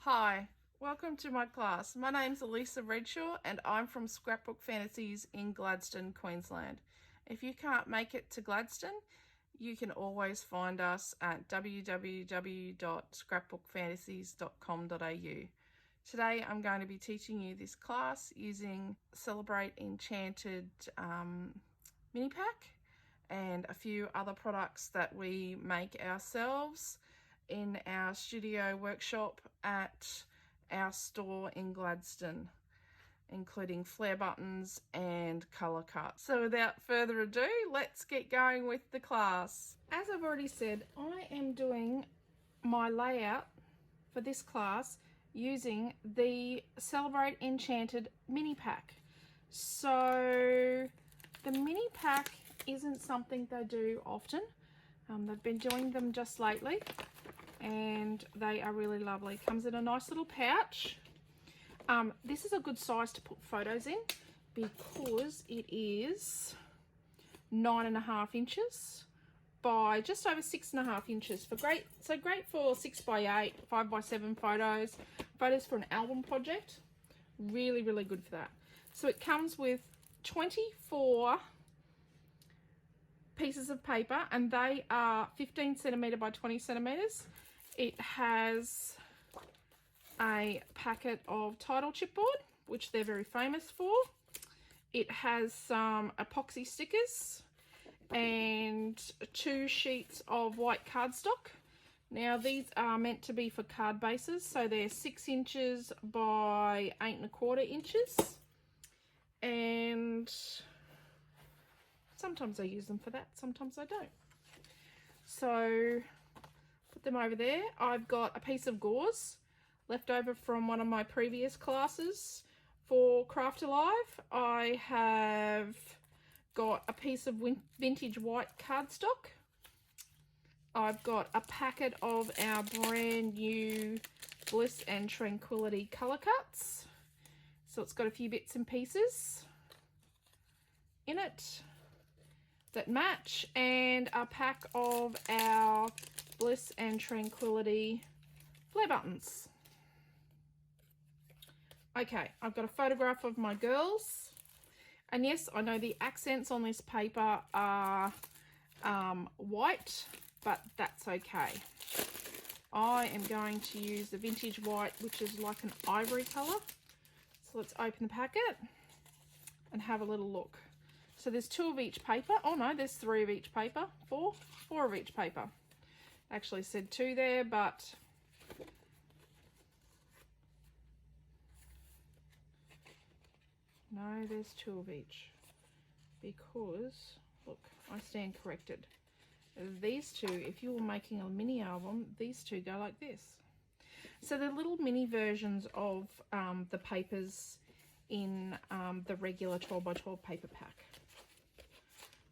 Hi, welcome to my class. My name's Alicia Redshaw and I'm from Scrapbook Fantasies in Gladstone, Queensland. If you can't make it to Gladstone, you can always find us at www.scrapbookfantasies.com.au. Today I'm going to be teaching you this class using Celebr8 Enchanted mini pack and a few other products that we make ourselves in our studio workshop at our store in Gladstone, including flare buttons and colour cuts. So without further ado, let's get going with the class. As I've already said, I am doing my layout for this class using the Celebr8 Enchanted mini pack. So the mini pack isn't something they do often. They've been doing them just lately and they are really lovely. Comes in a nice little pouch. This is a good size to put photos in because it is 9.5 inches by just over 6.5 inches. Great for 6x8, 5x7 photos for an album project. Really good for that. So it comes with 24 pieces of paper and they are 15 centimetre by 20 centimetres. It has a packet of title chipboard, which they're very famous for. It has some epoxy stickers and 2 sheets of white cardstock. Now these are meant to be for card bases, so they're 6 inches by 8.25 inches. And sometimes I use them for that, sometimes I don't. So put them over there. I've got a piece of gauze left over from one of my previous classes for Craft Alive. I have got a piece of vintage white cardstock. I've got a packet of our brand new Bliss and Tranquility colour cuts. So it's got a few bits and pieces in it that match, and a pack of our Bliss and Tranquility flare buttons. Okay, I've got a photograph of my girls, and yes, I know the accents on this paper are white, but that's okay. I am going to use the vintage white, which is like an ivory colour. So let's open the packet and have a little look. So there's 2 of each paper. Oh no, there's 3 of each paper. 4 of each paper. Actually said 2 there, but no, there's 2 of each, because look, I stand corrected. These 2, if you were making a mini album, these 2 go like this. So they're little mini versions of the papers in the regular 12x12 paper pack.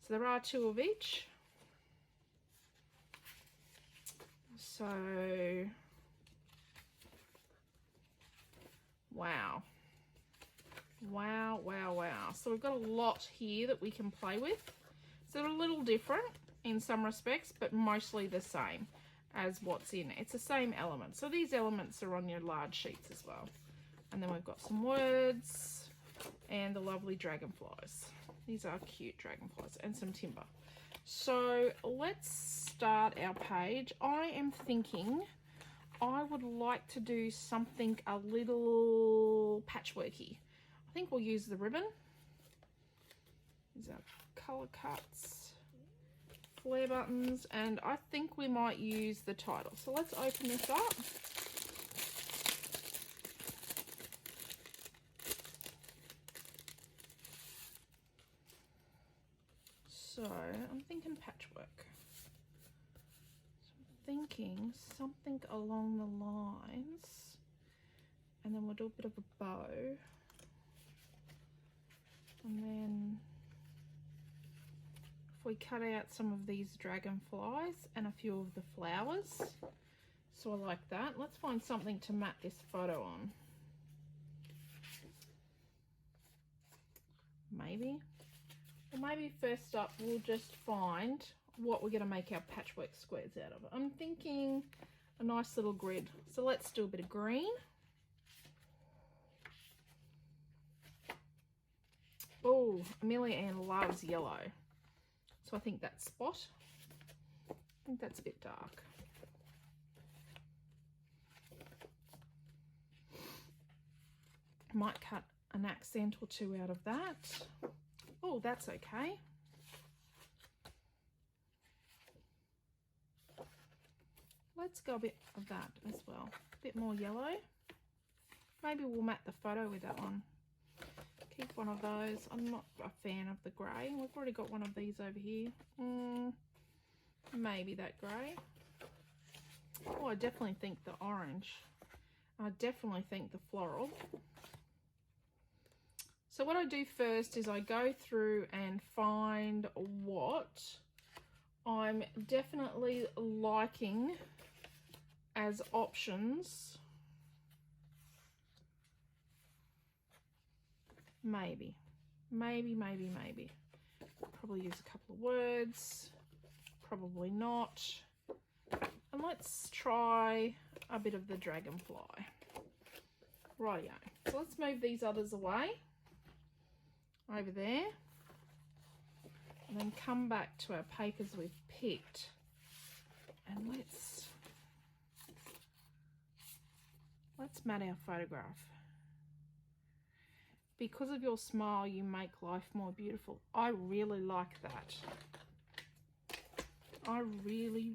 So there are 2 of each. So wow. So we've got a lot here that we can play with. So they're a little different in some respects, but mostly the same as what's in. It's the same element. So these elements are on your large sheets as well. And then we've got some words and the lovely dragonflies. These are cute dragonflies, and some timber. So let's start our page. I am thinking I would like to do something a little patchworky. I think we'll use the ribbon. These are colour cuts, flare buttons, and I think we might use the title. So let's open this up. So I'm thinking patchwork. So I'm thinking something along the lines, and then we'll do a bit of a bow, and then if we cut out some of these dragonflies and a few of the flowers. So I like that. Let's find something to mat this photo on. Maybe. Well, maybe first up we'll just find what we're going to make our patchwork squares out of. I'm thinking a nice little grid. So let's do a bit of green. Oh, Amelia Ann loves yellow. So I think that spot, I think that's a bit dark. I might cut an accent or two out of that. Oh, that's okay. Let's go a bit of that as well. A bit more yellow. Maybe we'll mat the photo with that one. Keep one of those. I'm not a fan of the grey. We've already got one of these over here. Maybe that grey. Oh, I definitely think the orange. I definitely think the floral. So what I do first is I go through and find what I'm definitely liking as options. Maybe. Probably use a couple of words. Probably not. And let's try a bit of the dragonfly. Rightio. So let's move these others away. Over there. And then come back to our papers we've picked. And let's mat our photograph. Because of your smile, you make life more beautiful. I really like that. I really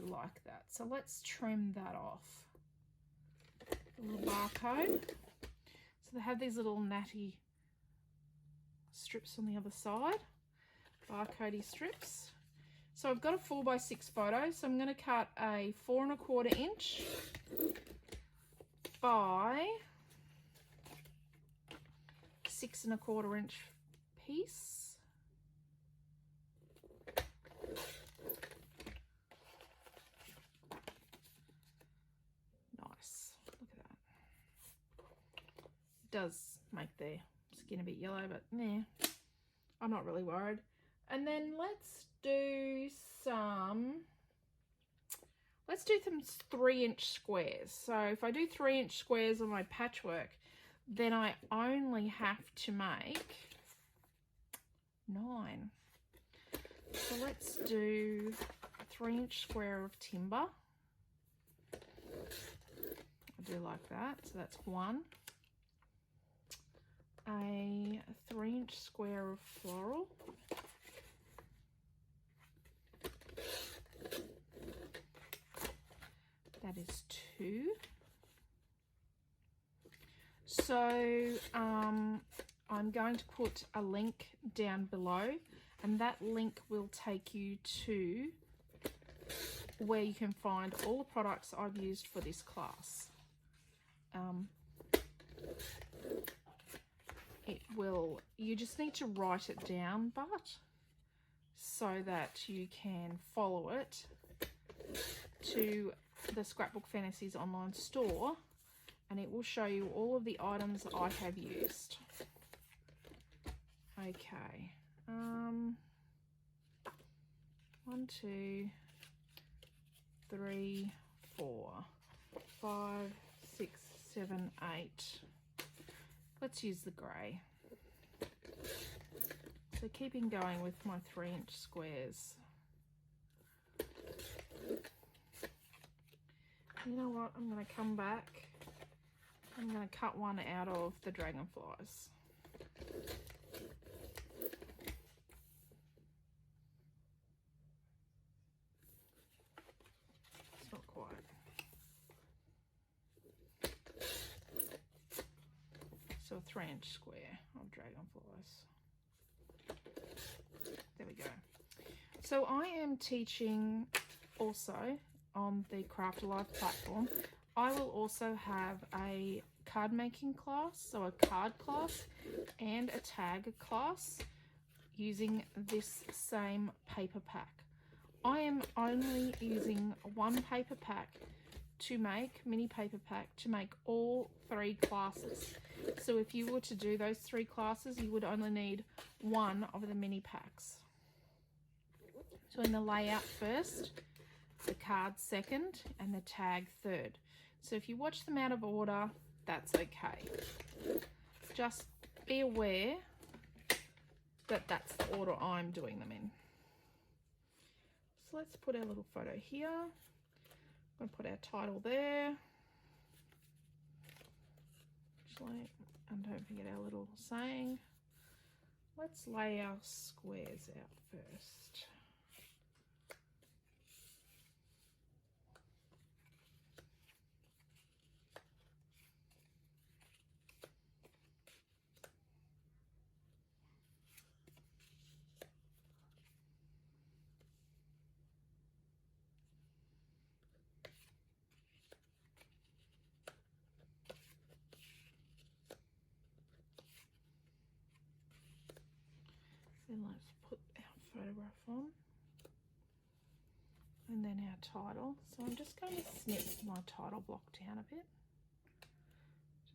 like that. So let's trim that off. A little barcode. So they have these little natty strips on the other side. Barcodey strips. So I've got a 4x6 photo. So I'm going to cut a 4 1/4 inch by 6 1/4 inch piece. Nice. Look at that. It does make their skin a bit yellow, but nah, I'm not really worried. And then let's do some 3-inch squares. So if I do 3-inch squares on my patchwork, then I only have to make 9. So let's do a 3-inch square of timber. I do like that. So that's 1. A 3-inch square of floral. That is 2. So I'm going to put a link down below, and that link will take you to where you can find all the products I've used for this class. You just need to write it down, but so that you can follow it to the Scrapbook Fantasies online store, and it will show you all of the items I have used. Okay. 1, 2, 3, 4, 5, 6, 7, 8. Let's use the grey. So keeping going with my 3-inch squares. You know what? I'm going to come back. I'm going to cut one out of the dragonflies. It's not quite. So a 3-inch square of dragonflies. There we go. So I am teaching also on the Craft Alive platform. I will also have a card making class, so a card class and a tag class using this same paper pack. I am only using one paper pack to make, mini paper pack, to make all 3 classes. So if you were to do those 3 classes, you would only need one of the mini packs. So in the layout first, the card second, and the tag third. So if you watch them out of order, that's okay. Just be aware that that's the order I'm doing them in. So let's put our little photo here. I'm going to put our title there. Actually, and don't forget our little saying. Let's lay our squares out first. Then let's put our photograph on, and then our title. So I'm just going to snip my title block down a bit.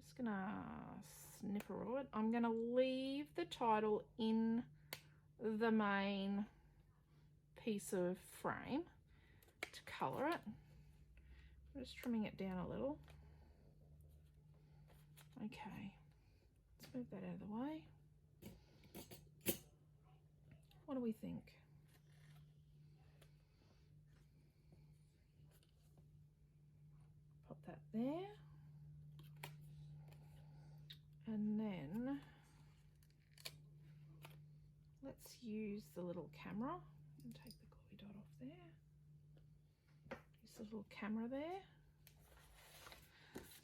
Just going to snipper it. I'm going to leave the title in the main piece of frame to colour it. I'm just trimming it down a little. Okay, let's move that out of the way. What do we think? Pop that there. And then let's use the little camera and take the gluey dot off there. Use the little camera there.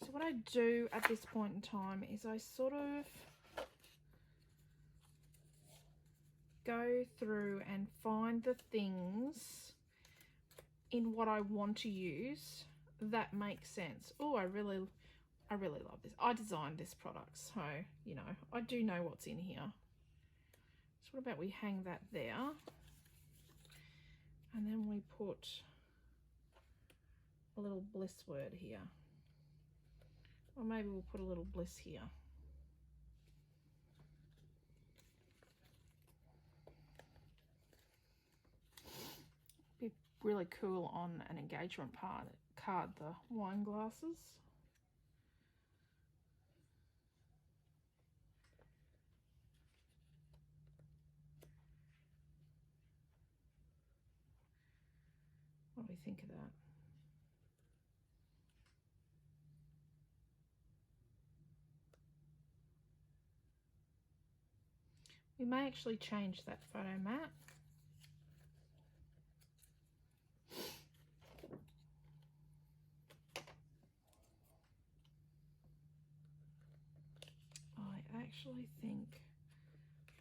So what I do at this point in time is I sort of go through and find the things in what I want to use that make sense. Oh, I really love this. I designed this product, so you know, I do know what's in here. So what about we hang that there, and then we put a little bliss word here, or maybe we'll put a little bliss here. Be really cool on an engagement card, the wine glasses. What do we think of that? We may actually change that photo mat. I actually think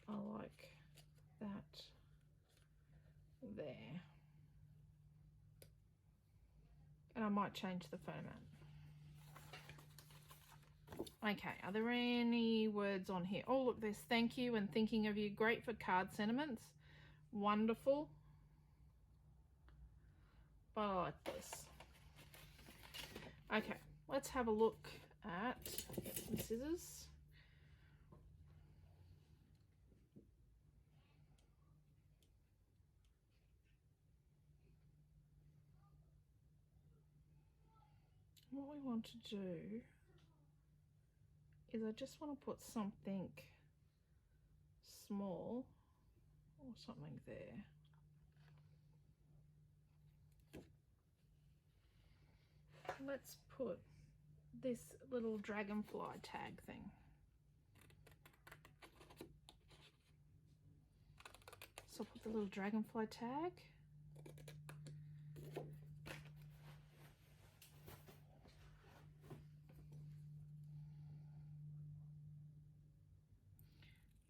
I like that there. And I might change the photo mat. Okay, are there any words on here? Oh, look, there's thank you and thinking of you. Great for card sentiments. Wonderful. But I like this. Okay, let's have a look at some scissors. What we want to do is I just want to put something small or something there. Let's put this little dragonfly tag thing. So I'll put the little dragonfly tag.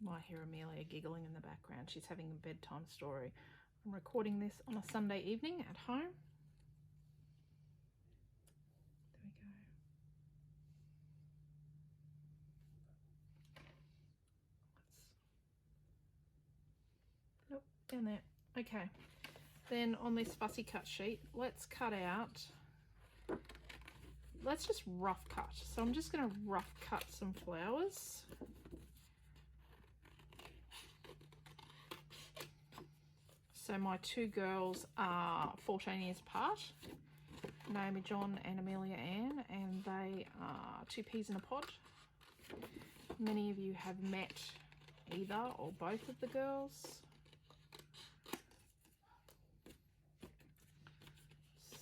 You might hear Amelia giggling in the background. She's having a bedtime story. I'm recording this on a Sunday evening at home. There we go. Nope, down there. Okay. Then on this fussy cut sheet, let's cut out, let's just rough cut. So I'm just going to rough cut some flowers. So my two girls are 14 years apart, Naomi John and Amelia Ann, and they are two peas in a pod. Many of you have met either or both of the girls.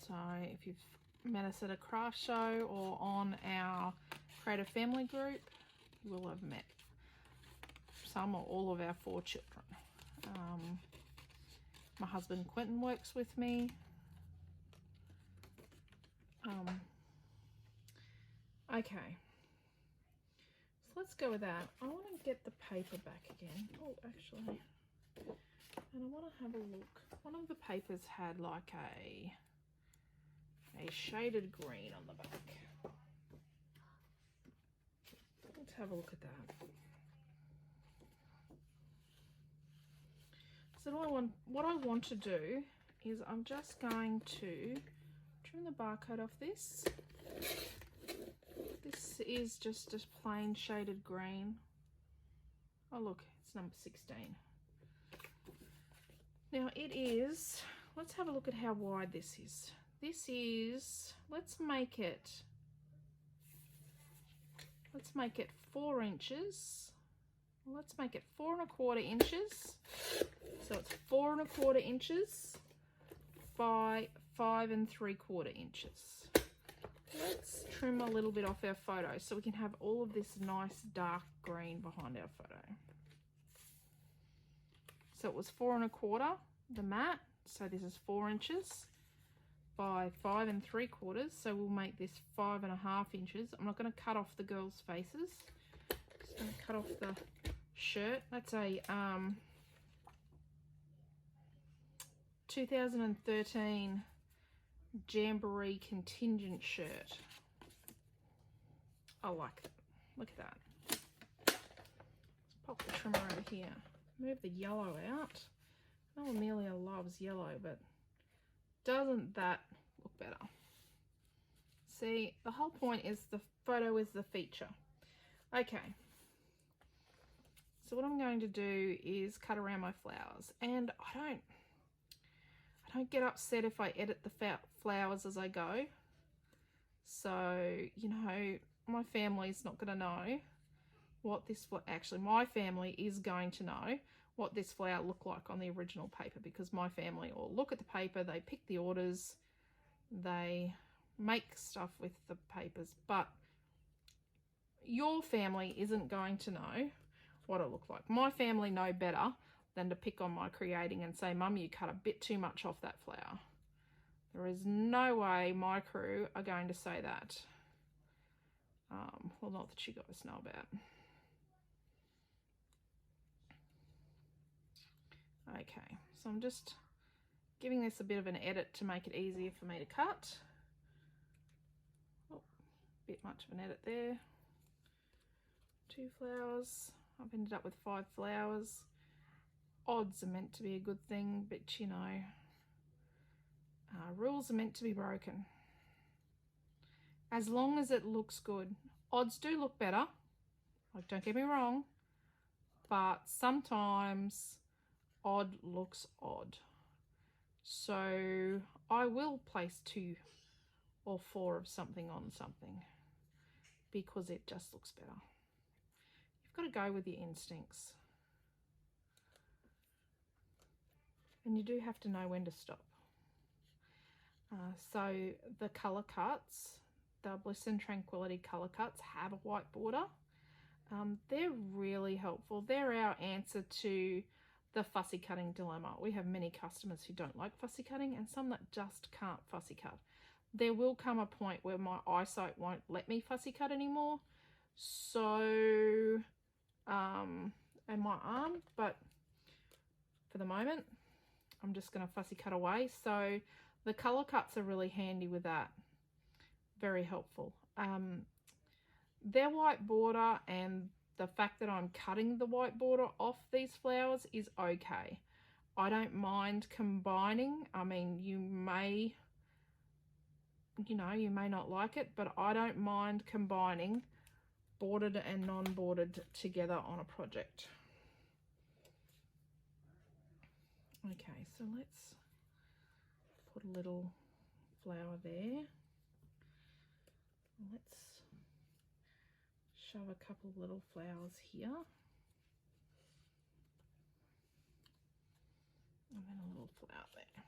So if you've met us at a craft show or on our creative family group, you will have met some or all of our 4 children. My husband Quentin works with me. Okay, so let's go with that. I want to get the paper back again. Oh, actually, and I want to have a look. One of the papers had like a shaded green on the back. Let's have a look at that. So what I want to do is I'm just going to trim the barcode off this. This is just a plain shaded green. Oh look, it's number 16. Now it is, let's have a look at how wide this is. This is, let's make it 4 inches. Let's make it 4 1/4 inches. So it's 4 1/4 inches by 5 3/4 inches. Let's trim a little bit off our photo so we can have all of this nice dark green behind our photo. So it was 4 1/4, the mat. So this is 4 inches by 5 3/4. So we'll make this 5 1/2 inches. I'm not going to cut off the girls' faces. Just going to cut off the shirt. That's a 2013 Jamboree contingent shirt. I like that. Look at that. Let's pop the trimmer over here. Move the yellow out. I know Amelia loves yellow, but doesn't that look better? See, the whole point is the photo is the feature. Okay. So what I'm going to do is cut around my flowers, and I don't get upset if I edit the flowers as I go. So, you know, my family's not going to know what this, actually my family is going to know what this flower looked like on the original paper, because my family all look at the paper, they pick the orders, they make stuff with the papers, but your family isn't going to know what it looked like. My family know better than to pick on my creating and say, Mum, you cut a bit too much off that flower. There is no way my crew are going to say that. Well, not that you guys know about. Okay, so I'm just giving this a bit of an edit to make it easier for me to cut. Oh, bit much of an edit there. 2 flowers. I've ended up with 5 flowers. Odds are meant to be a good thing, but you know, rules are meant to be broken. As long as it looks good. Odds do look better, like, don't get me wrong, but sometimes odd looks odd. So I will place 2 or 4 of something on something because it just looks better. You've got to go with your instincts. And you do have to know when to stop. So the colour cuts, the Bliss and Tranquility colour cuts have a white border. They're really helpful. They're our answer to the fussy cutting dilemma. We have many customers who don't like fussy cutting and some that just can't fussy cut. There will come a point where my eyesight won't let me fussy cut anymore. So, and my arm, but for the moment, I'm just going to fussy cut away. So the colour cuts are really handy with that. Very helpful. Their white border and the fact that I'm cutting the white border off these flowers is okay. I don't mind combining. I mean, you may not like it, but I don't mind combining bordered and non-bordered together on a project. Okay, so let's put a little flower there. Let's shove a couple of little flowers here. And then a little flower there.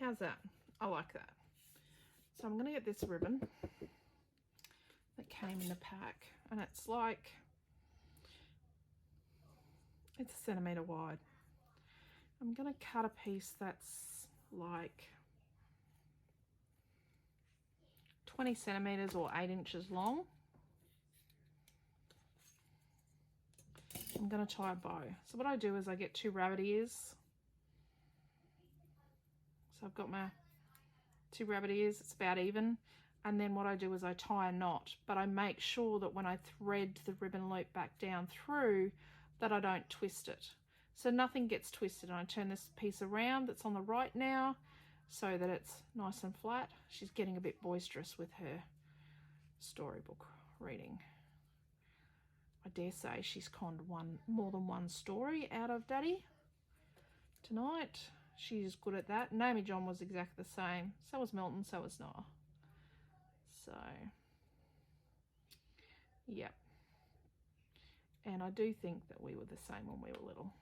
How's that? I like that. So I'm going to get this ribbon that came in the pack, and it's like, it's 1 centimetre wide. I'm going to cut a piece that's like 20 centimetres or 8 inches long. I'm going to tie a bow. So what I do is I get 2 rabbit ears. So I've got my 2 rabbit ears, it's about even. And then what I do is I tie a knot, but I make sure that when I thread the ribbon loop back down through, that I don't twist it. So nothing gets twisted. And I turn this piece around that's on the right now so that it's nice and flat. She's getting a bit boisterous with her storybook reading. I dare say she's conned more than one story out of Daddy tonight. She's good at that. Naomi John was exactly the same. So was Milton, so was Noah. So, yep. And I do think that we were the same when we were little.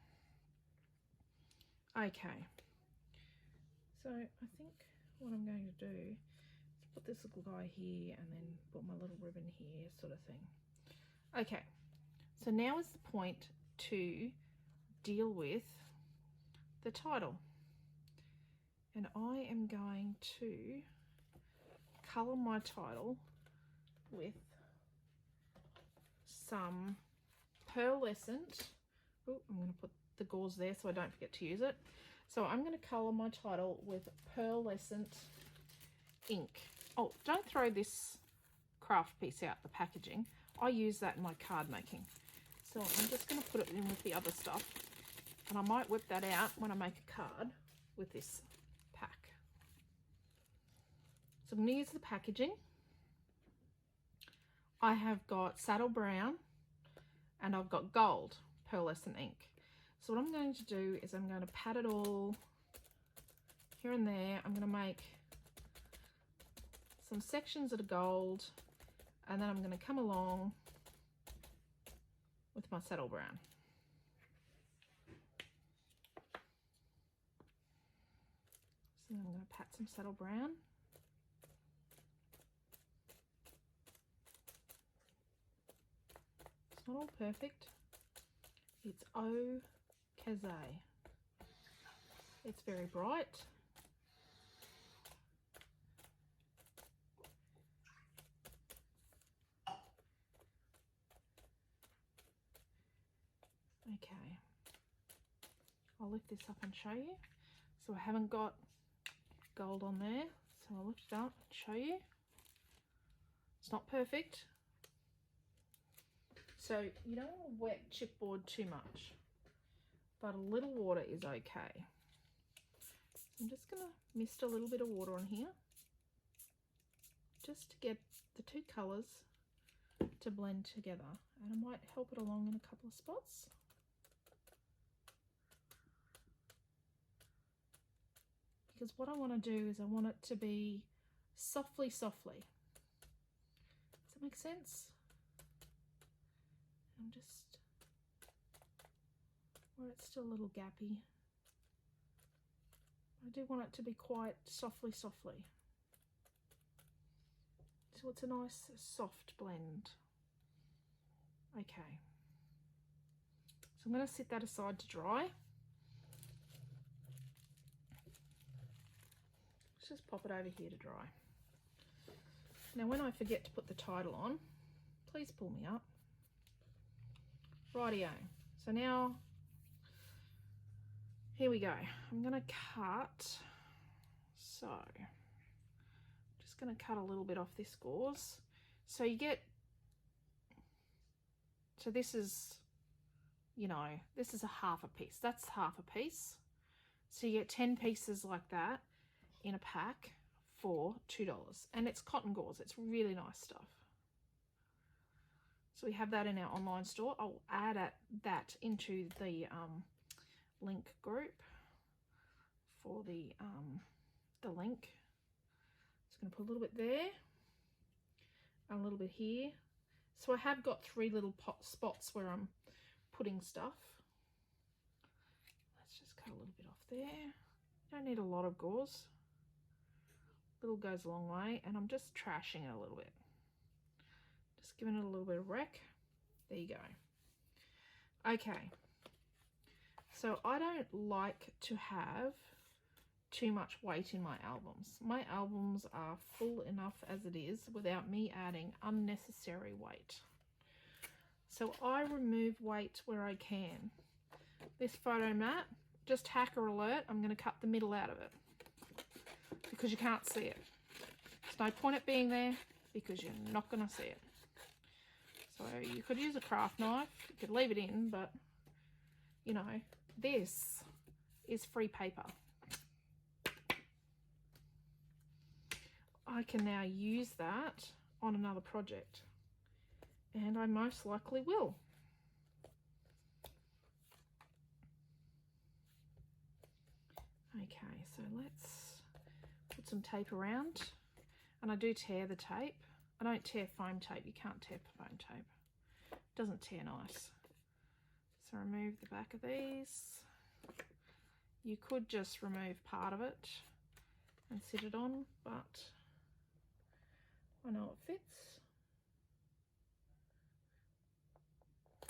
Okay. So I think what I'm going to do is put this little guy here and then put my little ribbon here, sort of thing. Okay. So now is the point to deal with the title. And I am going to colour my title with some pearlescent. Oh, I'm going to put the gauze there so I don't forget to use it. So I'm going to colour my title with pearlescent ink. Oh, don't throw this craft piece out, the packaging. I use that in my card making. So I'm just going to put it in with the other stuff. And I might whip that out when I make a card with this pack. So I'm going to use the packaging. I have got saddle brown and I've got gold pearlescent ink. So what I'm going to do is I'm going to pat it all here and there. I'm going to make some sections that are gold, and then I'm going to come along with my saddle brown. So I'm going to pat some saddle brown. It's not all perfect. It's Au Kazay. It's very bright. Okay, I'll lift this up and show you. So I haven't got gold on there, so I'll lift it up and show you. It's not perfect, so you don't want to wet chipboard too much, but a little water is okay. I'm just going to mist a little bit of water on here just to get the two colours to blend together, and I might help it along in a couple of spots. Because what I want to do is I want it to be softly. Does that make sense? I'm just where it's still a little gappy. I do want it to be quite softly. So it's a nice soft blend. Okay. So I'm going to set that aside to dry. Just pop it over here to dry. Now when I forget to put the title on, please pull me up. Rightio. So now, here we go. I'm going to cut, so just going to cut a little bit off this gauze. So you get, so this is, you know, this is a half a piece. That's half a piece. So you get 10 pieces like that in a pack for $2, and it's cotton gauze. It's really nice stuff. So we have that in our online store. I'll add that into the link group. for the link. Just going to put a little bit there, a little bit here. So I have got 3 little spots where I'm putting stuff. Let's just cut a little bit off there. Don't need a lot of gauze. Little goes a long way, and I'm just trashing it a little bit. Just giving it a little bit of wreck. There you go. Okay. So I don't like to have too much weight in my albums. My albums are full enough as it is without me adding unnecessary weight. So I remove weight where I can. This photo mat, just hacker alert, I'm going to cut the middle out of it because you can't see it. There's no point it being there because you're not going to see it. So you could use a craft knife, you could leave it in, but you know, this is free paper. I can now use that on another project, and I most likely will. Okay, so let's put some tape around, and I do tear the tape. I don't tear foam tape. You can't tear foam tape. It doesn't tear nice. So remove the back of these. You could just remove part of it and sit it on, but I know it fits.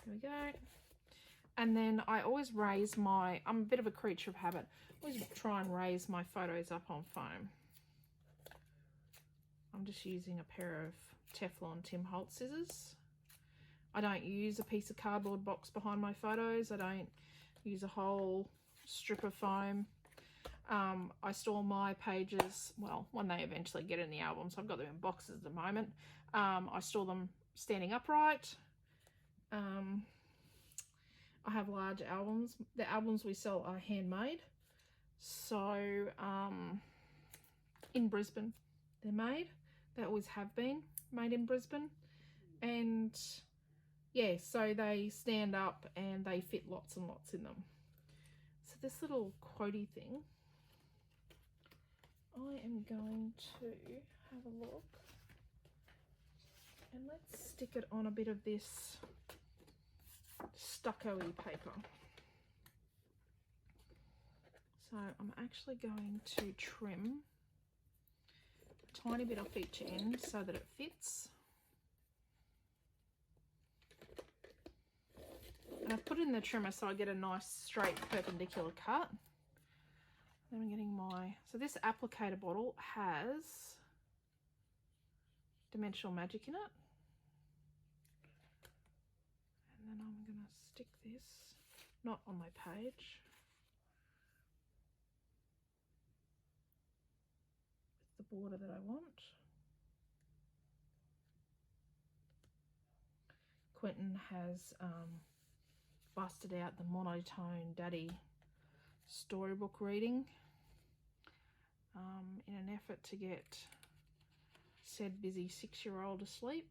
There we go. And then I always raise my, I'm a bit of a creature of habit, always try and raise my photos up on foam. I'm just using a pair of Teflon Tim Holtz scissors. I don't use a piece of cardboard box behind my photos. I don't use a whole strip of foam. I store my pages, well, when they eventually get in the albums, I've got them in boxes at the moment. I store them standing upright. I have large albums. The albums we sell are handmade. So in Brisbane, they're made. They always have been made in Brisbane. And yeah, so they stand up and they fit lots and lots in them. So this little quotey thing, I am going to have a look, and let's stick it on a bit of this stucco-y paper. So I'm actually going to trim a tiny bit off each end so that it fits. And I've put it in the trimmer so I get a nice straight perpendicular cut. Then I'm getting my, so this applicator bottle has Dimensional Magic in it. And then I'm going to stick this, not on my page, with the border that I want. Quentin has busted out the monotone daddy storybook reading in an effort to get said busy 6-year-old asleep.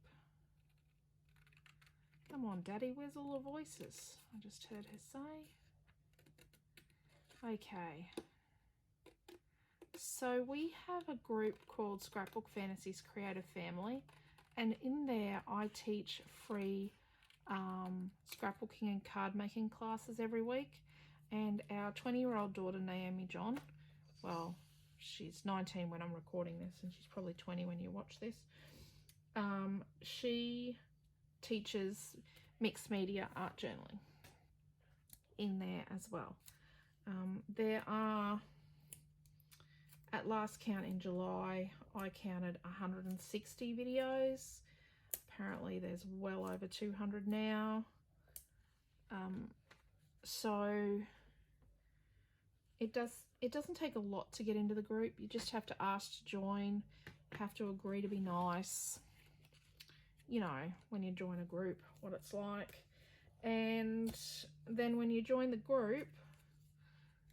Come on, Daddy, where's all the voices? I just heard her say. Okay. So we have a group called Scrapbook Fantasies Creative Family, and in there I teach free scrapbooking and card making classes every week. And our 20-year-old daughter, Naomi John, well, she's 19 when I'm recording this, and she's probably 20 when you watch this. She teaches mixed media art journaling in there as well. There are, at last count in July, I counted 160 videos. Apparently there's well over 200 now. So it doesn't take a lot to get into the group. You just have to ask to join, have to agree to be nice. You know, when you join a group, what it's like. And then when you join the group,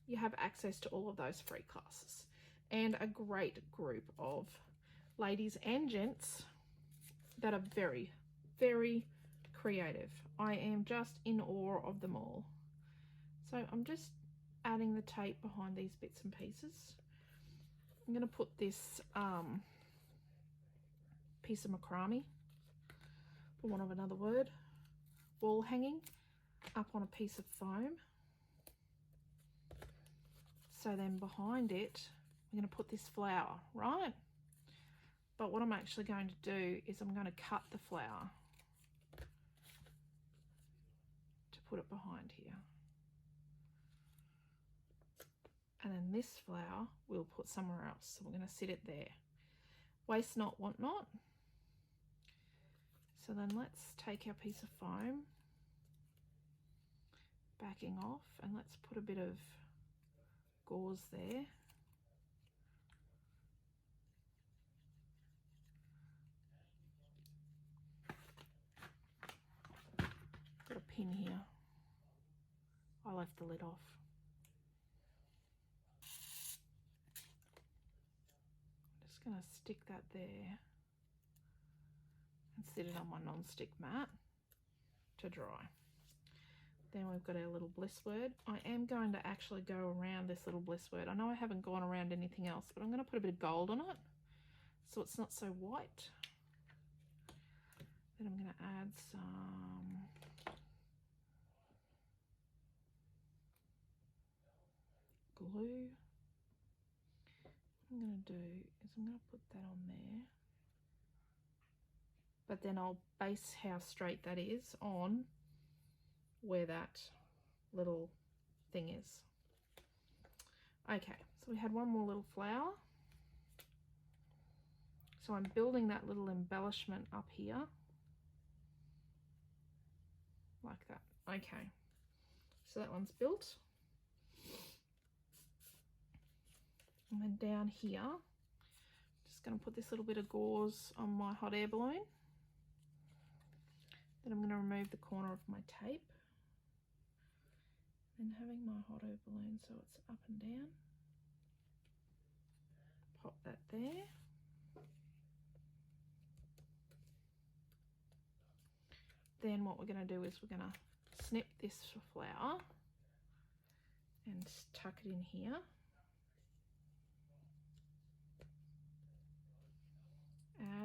you have access to all of those free classes and a great group of ladies and gents that are very, very creative. I am just in awe of them all. So I'm just adding the tape behind these bits and pieces. I'm going to put this piece of macrame, for want of another word, wall hanging up on a piece of foam. So then behind it, I'm going to put this flower, right? But what I'm actually going to do is I'm going to cut the flower to put it behind here. And then this flower we'll put somewhere else. So we're going to sit it there. Waste not, want not. So then let's take our piece of foam, backing off, and let's put a bit of gauze there. Got a pin here. I left the lid off. I'm just going to stick that there and sit it on my non-stick mat to dry. Then we've got our little bliss word. I am going to actually go around this little bliss word. I know I haven't gone around anything else, but I'm going to put a bit of gold on it so it's not so white. Then I'm going to add some glue. What I'm going to do is I'm going to put that on there. But then I'll base how straight that is on where that little thing is. Okay, so we had one more little flower. So I'm building that little embellishment up here. Like that. Okay, so that one's built. And then down here, just going to put this little bit of gauze on my hot air balloon. Then I'm going to remove the corner of my tape. And having my hot air balloon so it's up and down. Pop that there. Then what we're going to do is we're going to snip this flower and tuck it in here.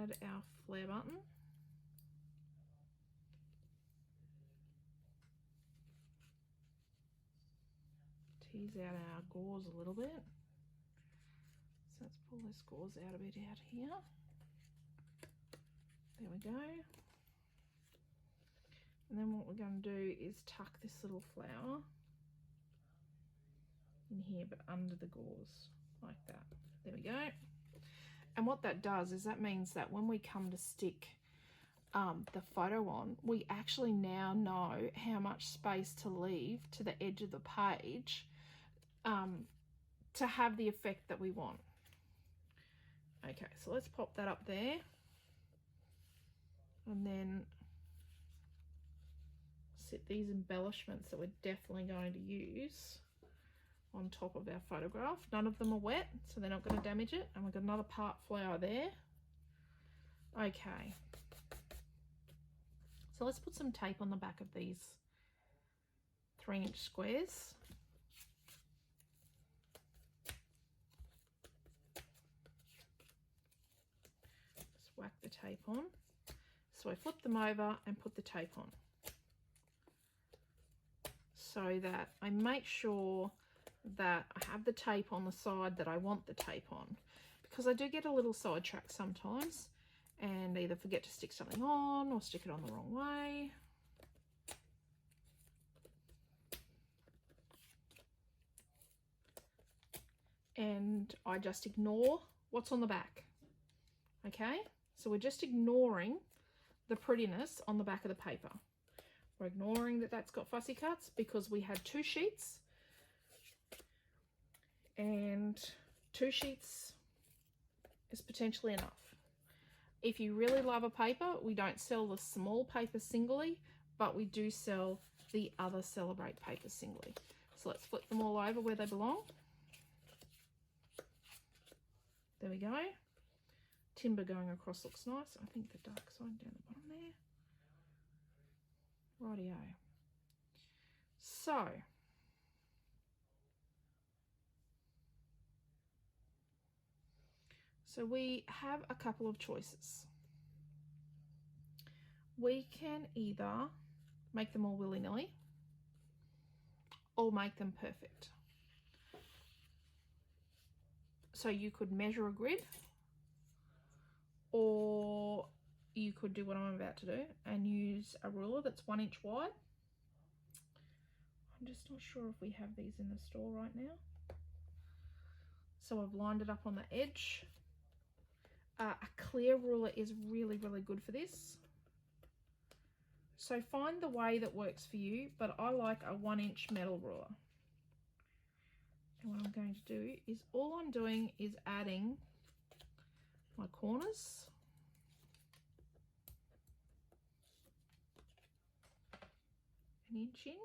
Add our flare button. Tease out our gauze a little bit. So let's pull this gauze out a bit out here. There we go. And then what we're going to do is tuck this little flower in here, but under the gauze, like that. There we go. And what that does is that means that when we come to stick the photo on, we actually now know how much space to leave to the edge of the page to have the effect that we want. Okay, so let's pop that up there. And then sit these embellishments that we're definitely going to use on top of our photograph. None of them are wet, so they're not going to damage it. And we've got another part flower there. Okay. So let's put some tape on the back of these 3-inch squares. Just whack the tape on. So I flip them over and put the tape on, so that I make sure that I have the tape on the side that I want the tape on, because I do get a little sidetracked sometimes and either forget to stick something on or stick it on the wrong way. And I just ignore what's on the back. Okay, so we're just ignoring the prettiness on the back of the paper. We're ignoring that that's got fussy cuts because we had 2 sheets, and 2 sheets is potentially enough. If you really love a paper, we don't sell the small paper singly, but we do sell the other Celebr8 paper singly. So let's flip them all over where they belong. There we go. Timber going across looks nice. I think the dark side down the bottom there. Rightio. So So we have a couple of choices. We can either make them all willy-nilly or make them perfect. So you could measure a grid, or you could do what I'm about to do and use a ruler that's 1 inch wide. I'm just not sure if we have these in the store right now. So I've lined it up on the edge. A clear ruler is really, really good for this. So find the way that works for you, but I like a 1 inch metal ruler. And what I'm going to do is, all I'm doing is adding my corners. An inch in.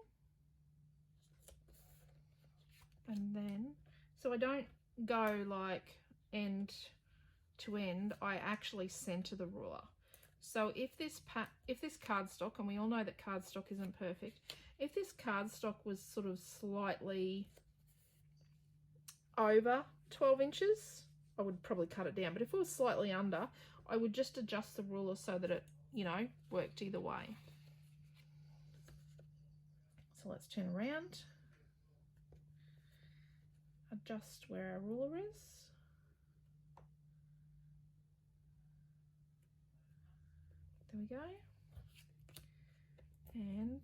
And then, so I don't go like end to end, I actually center the ruler. So if this cardstock, and we all know that cardstock isn't perfect, if this cardstock was sort of slightly over 12 inches, I would probably cut it down. But if it was slightly under, I would just adjust the ruler so that it, you know, worked either way. So let's turn around. Adjust where our ruler is. There we go. And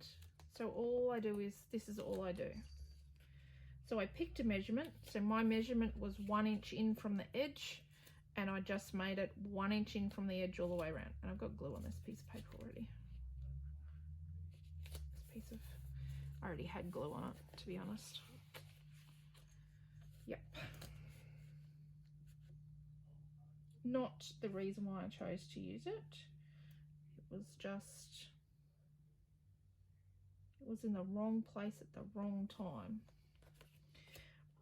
so all I do is, this is all I do. So I picked a measurement. So my measurement was 1 inch in from the edge, and I just made it 1 inch in from the edge all the way around. And I've got glue on this piece of paper already. I already had glue on it, to be honest. Yep. Not the reason why I chose to use it. It was just, it was in the wrong place at the wrong time.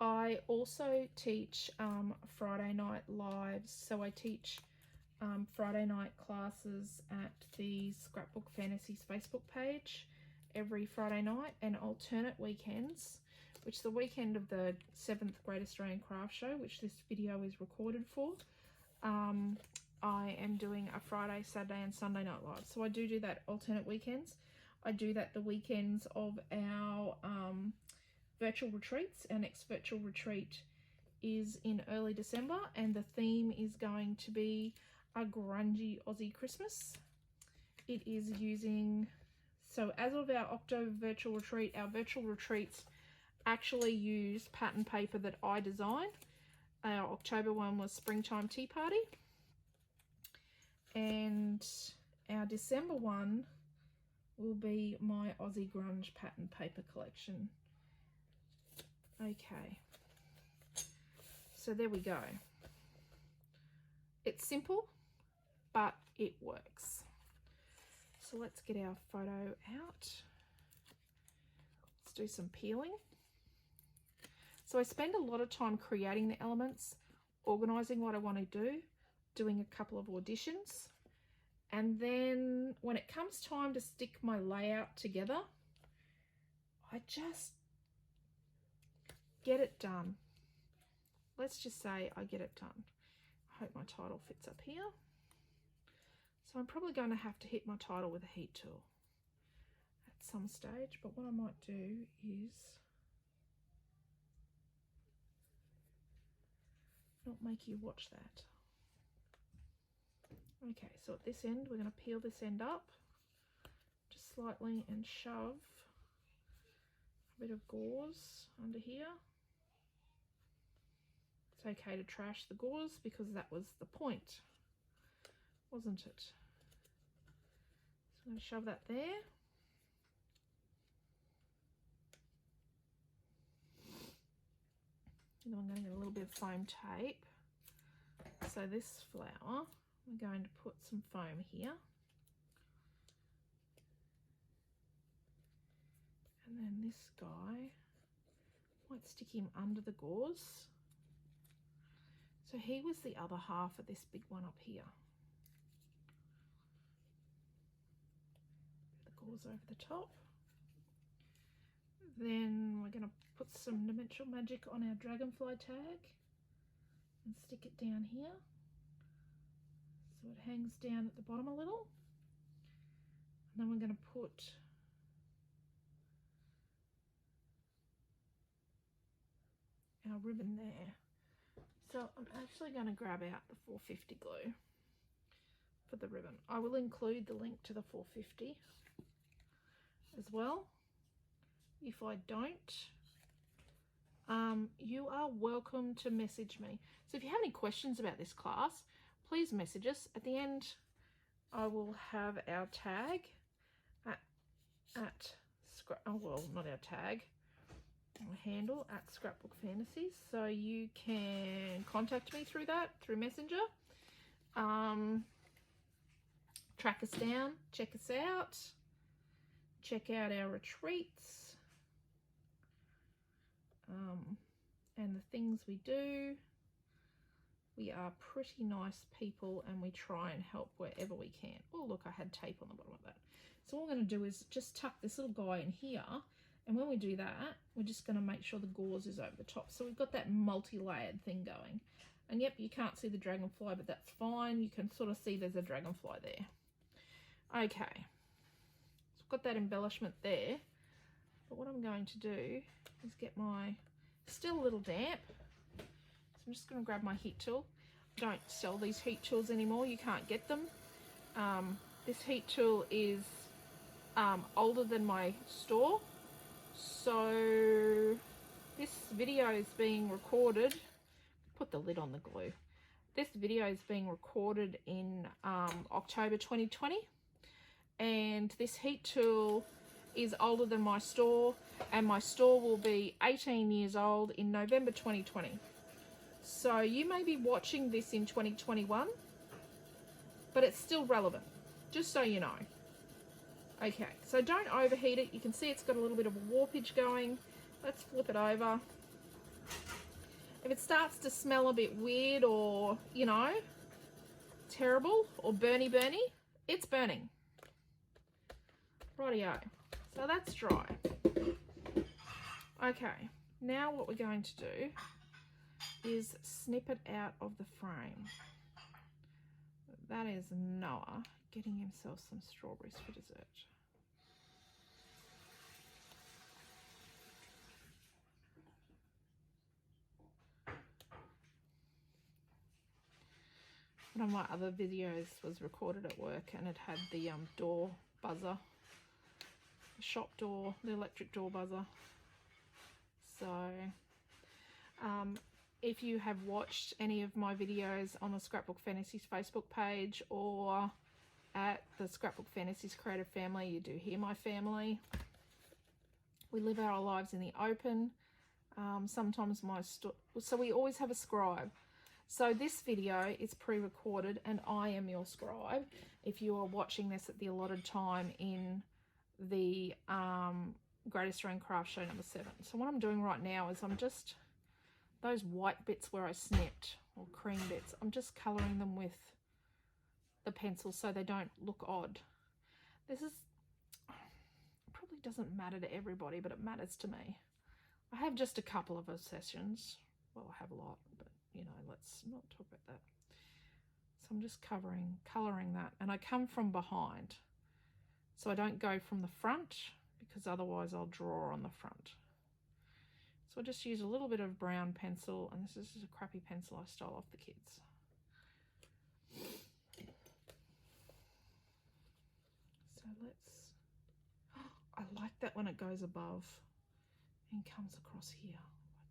I also teach Friday night lives. So I teach Friday night classes at the Scrapbook Fantasies Facebook page every Friday night, and alternate weekends, which is the weekend of the 7th Great Australian Craft Show, which this video is recorded for. I am doing a Friday, Saturday and Sunday night live. So I do that alternate weekends. I do that the weekends of our virtual retreats. Our next virtual retreat is in early December, and the theme is going to be a grungy Aussie Christmas. It is using, so as of our October virtual retreat, our virtual retreats actually use pattern paper that I designed. Our October one was Springtime Tea Party, and our December one will be my Aussie Grunge pattern paper collection. Okay, so there we go. It's simple, but it works. So let's get our photo out. Let's do some peeling. So I spend a lot of time creating the elements, organizing what I want to do, doing a couple of auditions, and then when it comes time to stick my layout together, I just get it done. Let's just say I get it done. I hope my title fits up here. So I'm probably going to have to hit my title with a heat tool at some stage, but what I might do is not make you watch that. Okay, so at this end, we're going to peel this end up just slightly and shove a bit of gauze under here. It's okay to trash the gauze because that was the point, wasn't it? So I'm going to shove that there. And I'm going to get a little bit of foam tape. So this flower, we're going to put some foam here. And then this guy, might stick him under the gauze. So he was the other half of this big one up here. The gauze over the top. Then we're going to put some Dimensional Magic on our dragonfly tag and stick it down here. So it hangs down at the bottom a little. And then we're going to put our ribbon there. So I'm actually going to grab out the 450 glue for the ribbon. I will include the link to the 450 as well. If I don't, you are welcome to message me. So if you have any questions about this class, please message us. At the end, I will have our tag not our tag, our handle at Scrapbook Fantasies. So you can contact me through that, through Messenger. Track us down, check us out, check out our retreats, and the things we do. We are pretty nice people and we try and help wherever we can. Oh, look, I had tape on the bottom of that. So what we're going to do is just tuck this little guy in here. And when we do that, we're just going to make sure the gauze is over the top. So we've got that multi-layered thing going. And yep, you can't see the dragonfly, but that's fine. You can sort of see there's a dragonfly there. Okay. So I've got that embellishment there. But what I'm going to do is get my, still a little damp. So I'm just going to grab my heat tool. I don't sell these heat tools anymore. You can't get them. This heat tool is older than my store. So this video is being recorded. Put the lid on the glue. This video is being recorded in October 2020. And this heat tool is older than my store. And my store will be 18 years old in November 2020. So you may be watching this in 2021, but it's still relevant, just so you know. Okay, so don't overheat it. You can see it's got a little bit of a warpage going. Let's flip it over. If it starts to smell a bit weird or, you know, terrible or burny, it's burning. Rightio. So that's dry. Okay, now what we're going to do is snip it out of the frame. That is Noah getting himself some strawberries for dessert. One of my other videos was recorded at work and it had the door buzzer, the shop door, the electric door buzzer. So if you have watched any of my videos on the Scrapbook Fantasies Facebook page or at the Scrapbook Fantasies Creative Family, you do hear my family. We live our lives in the open. Sometimes so we always have a scribe. So this video is pre-recorded and I am your scribe if you are watching this at the allotted time in the Great Australian Craft Show number 7. So what I'm doing right now is I'm just, those white bits where I snipped, or cream bits, I'm just colouring them with the pencil so they don't look odd. This is, probably doesn't matter to everybody, but it matters to me. I have just a couple of obsessions. Well, I have a lot, but you know, let's not talk about that. So I'm just colouring that, and I come from behind. So I don't go from the front because otherwise I'll draw on the front. So I just use a little bit of brown pencil, and this is a crappy pencil I stole off the kids. So let's, I like that when it goes above and comes across here like this.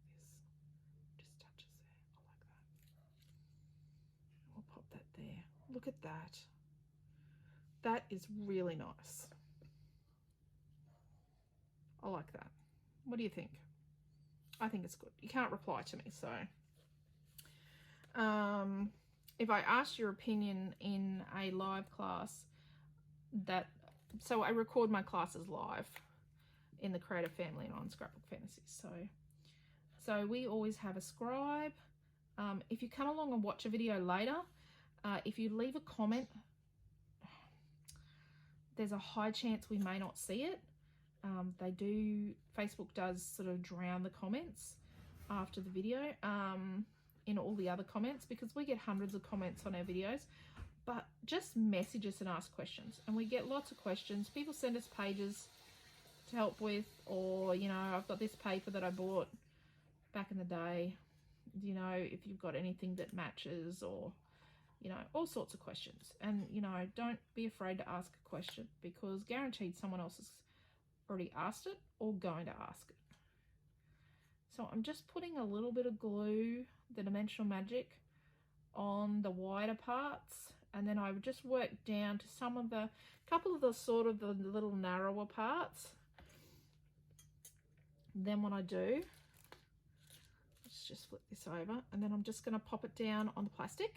Just touches there, I like that. We'll pop that there. Look at that. That is really nice. I like that. What do you think? I think it's good. You can't reply to me, so if I asked your opinion in a live class, so I record my classes live in the Creative Family and on Scrapbook Fantasies. So we always have a scribe. If you come along and watch a video later, if you leave a comment, there's a high chance we may not see it. Facebook does sort of drown the comments after the video in all the other comments, because we get hundreds of comments on our videos, but just message us and ask questions. And we get lots of questions. People send us pages to help with, or, you know, I've got this paper that I bought back in the day. You know, if you've got anything that matches, or, you know, all sorts of questions. And, you know, don't be afraid to ask a question, because guaranteed someone else has already asked it or going to ask it. So I'm just putting a little bit of glue, the Dimensional Magic, on the wider parts, and then I would just work down to some of the, couple of the sort of the little narrower parts. Then what I do, let's just flip this over, and then I'm just going to pop it down on the plastic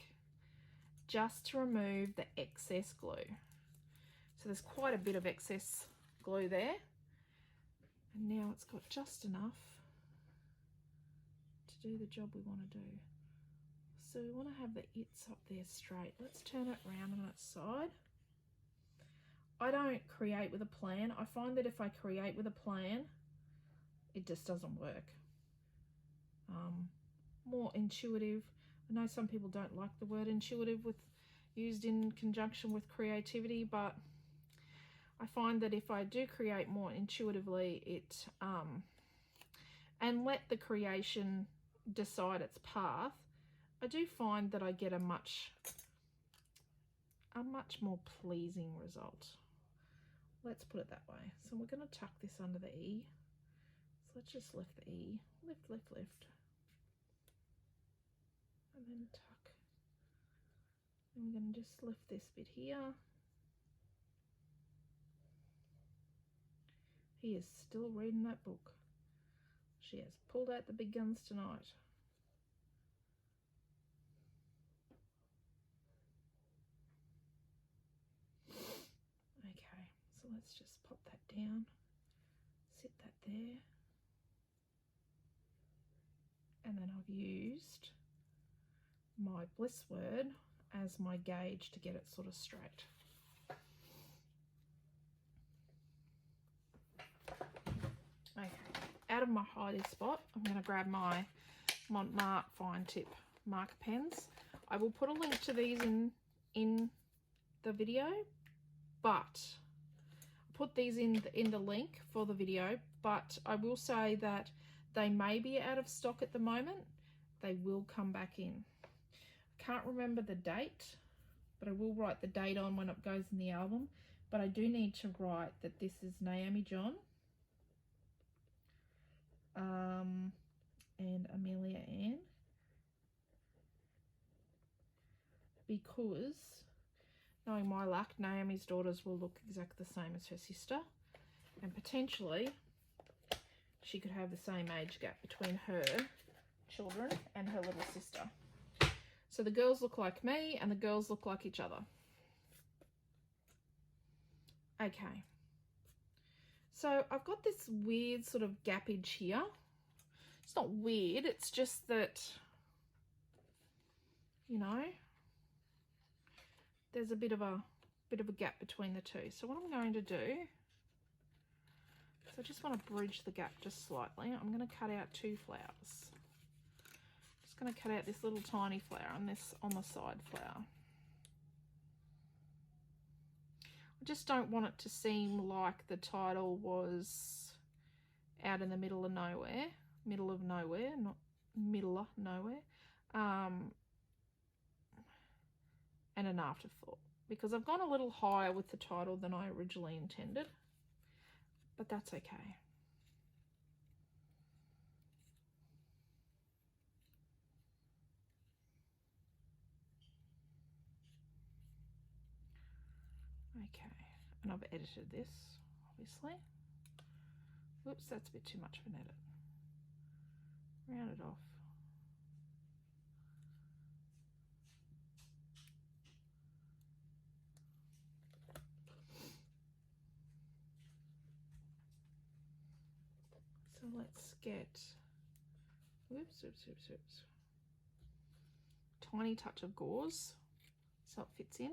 just to remove the excess glue. So there's quite a bit of excess glue there, and now it's got just enough to do the job we want to do. So we want to have the its up there straight. Let's turn it round on its side. I don't create with a plan. I find that if I create with a plan, it just doesn't work. More intuitive. I know some people don't like the word intuitive with used in conjunction with creativity, but I find that if I do create more intuitively, it and let the creation decide its path, I do find that I get a much more pleasing result. Let's put it that way. So we're going to tuck this under the E. So let's just lift the E, lift, lift, lift, and then tuck. And we're going to just lift this bit here. He is still reading that book. She has pulled out the big guns tonight. Okay, so let's just pop that down, sit that there, and then I've used my bliss word as my gauge to get it sort of straight. Okay, out of my hidey spot, I'm going to grab my Montmartre fine tip marker pens. I will put a link to these in the video, but put these in the link for the video, but I will say that they may be out of stock at the moment. They will come back in. I can't remember the date, but I will write the date on when it goes in the album. But I do need to write that this is Naomi John and Amelia Ann, because knowing my luck, Naomi's daughters will look exactly the same as her sister, and potentially she could have the same age gap between her children and her little sister. So the girls look like me and the girls look like each other. Okay. So I've got this weird sort of gappage here. It's not weird, it's just that, you know, there's a bit of a gap between the two. So what I'm going to do, so I just want to bridge the gap just slightly. I'm going to cut out 2 flowers. Just going to cut out this little tiny flower and this on the side flower. I just don't want it to seem like the title was out in the middle of nowhere, not middle of nowhere, and an afterthought, because I've gone a little higher with the title than I originally intended, but that's okay. Okay, and I've edited this, obviously. Whoops, that's a bit too much of an edit. Round it off. So let's get, whoops, tiny touch of gauze so it fits in.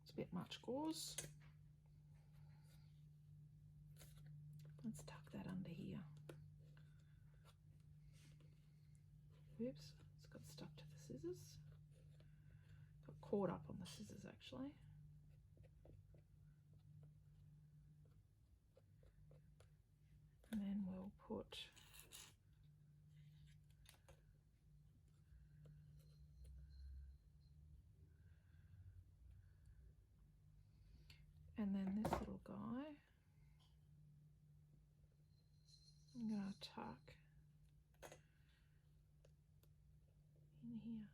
It's a bit much gauze. Let's tuck that Oops, it's got stuck to the scissors. Got caught up on the scissors actually. And then we'll put and then this little guy I'm going to tuck in here.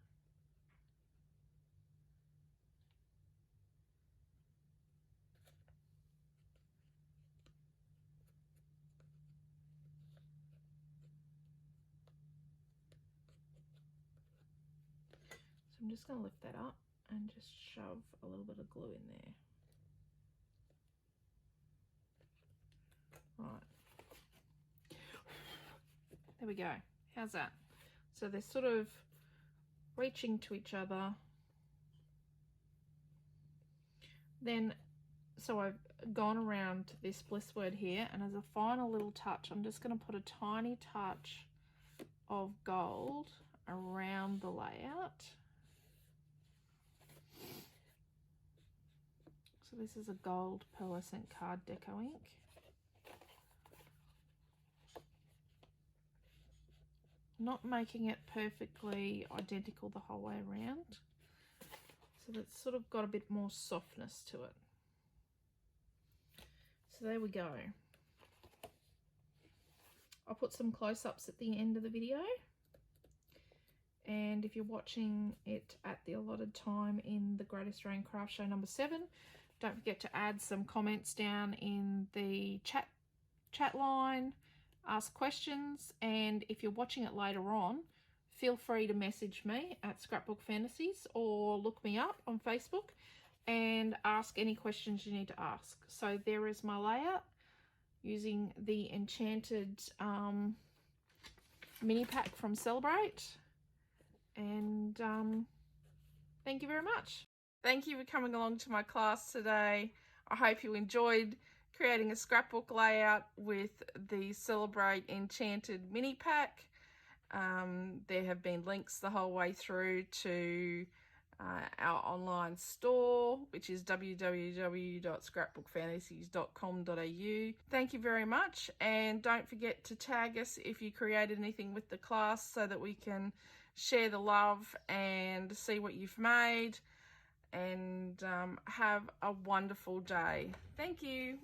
So I'm just going to lift that up and just shove a little bit of glue in there. Right. There we go. How's that? So they're sort of reaching to each other. Then, so I've gone around this bliss word here, and as a final little touch, I'm just going to put a tiny touch of gold around the layout. So this is a gold pearlescent card deco ink. Not making it perfectly identical the whole way around, so that's sort of got a bit more softness to it. So there we go. I'll put some close-ups at the end of the video, and if you're watching it at the allotted time in the Great Australian Craft Show number 7, don't forget to add some comments down in the chat line. Ask questions, and if you're watching it later on, feel free to message me at Scrapbook Fantasies or look me up on Facebook and ask any questions you need to ask. So there is my layout using the Enchanted mini pack from Celebr8, and thank you very much. Thank you for coming along to my class today. I hope you enjoyed creating a scrapbook layout with the Celebr8 Enchanted mini pack. There have been links the whole way through to our online store, which is www.scrapbookfantasies.com.au. Thank you very much, and don't forget to tag us if you created anything with the class so that we can share the love and see what you've made, and have a wonderful day. Thank you.